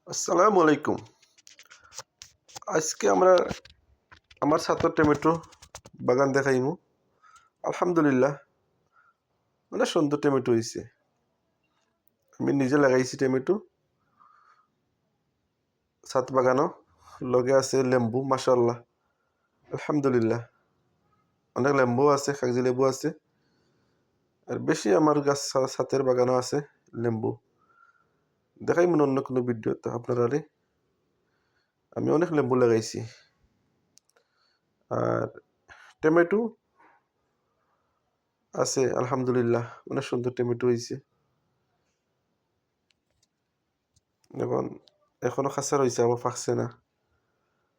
আসসালামু আলাইকুম। আজকে আমরা আমার ছাদের টমেটো বাগান দেখাইমু। আলহামদুলিল্লাহ অনেক সুন্দর টমেটো হয়েছে। আমি নিজে লাগাইছি টমেটো ছাদ বাগানও। লগে আছে লেম্বু, মাশাআল্লাহ আলহামদুলিল্লাহ। অনেক লেম্বু আছে, কাগজি লেবু আছে। আর বেশি আমার গাছ ছাদের বাগানও আছে লেম্বু। দেখাইমু অন্য কোনো ভিডিও তো আপনারা। আমি অনেক লেম্বু লাগাইছি। আর টমেটো আছে আলহামদুলিল্লাহ, অনেক সুন্দর টমেটো হয়েছে। এখন এখনো খাঁচা রয়েছে, আমার পাকছে না।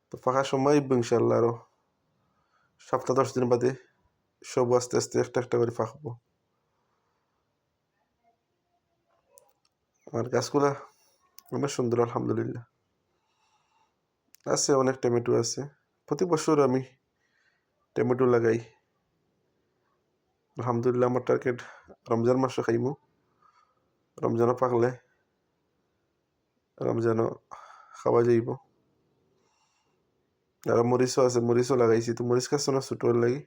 তো পাকার সময় ইনশাল্লাহ আরো সপ্তাহ 10 দিন বাদে সব আস্তে আস্তে একটা একটা করে পাকবো। আর গাছগুলা অনেক সুন্দর আলহামদুলিল্লাহ। আছে অনেক টমেটো আছে। প্রতি বছর আমি টমেটো লাগাই। আলহামদুলিল্লাহ আমার টার্গেট রমজান মাসে খাইমু। রমজানও পাকলে রমজানও খাওয়া যাইব। আর মরিচও আছে, মরিচও লাগাইছি। তো মরিচ গাছ না ছোট লাগি,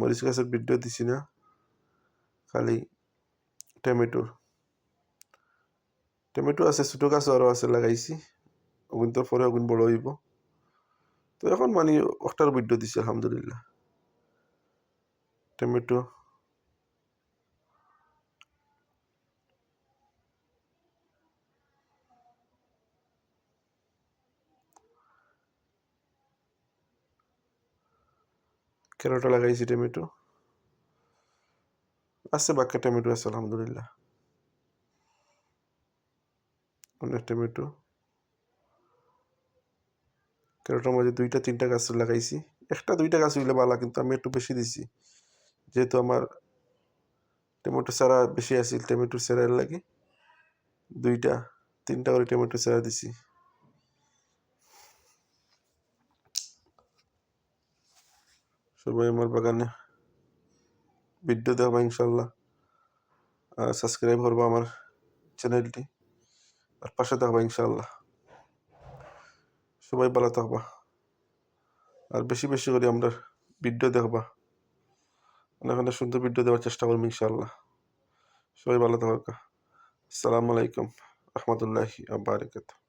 মরিচ গাছের ভিডিও দিছি না, খালি টমেটোর। টমেটো আছে, ছোট গাছও আরও আছে লাগাইছি। ওগুন তো পরে ওগুন বড় হইব। তো এখন মানে একটার ভিডিও দিছি আলহামদুলিল্লাহ। টমেটো ক্যারোটা লাগাইছি, টমেটো আছে, বাক্কা টমেটো আছে আলহামদুলিল্লাহ। অনেক টমেটো। ক্যারোটার মধ্যে 2-3টা গাছ লাগাইছি। 1-2টা গাছ হইলে ভালো, কিন্তু আমি একটু বেশি দিছি, যেহেতু আমার টমেটো চারা বেশি আছিল। টমেটো চারার লাগে 2-3টা করে টমেটো চারা দিছি। সবাই আমার বাগানে ভিডিও দেখবা ইনশাল্লাহ। আর সাবস্ক্রাইব করবা আমার চ্যানেলটি, আর পাশে থাকবা ইনশাল্লাহ। সবাই ভালো থাকবা, আর বেশি বেশি করে আমরা ভিডিও দেখবা। অনেক অনেক সুন্দর ভিডিও দেওয়ার চেষ্টা করবো ইনশাল্লাহ। সবাই ভালো থাকা। আসসালামু আলাইকুম রহমতুল্লাহি ওয়া বারাকাতুহু।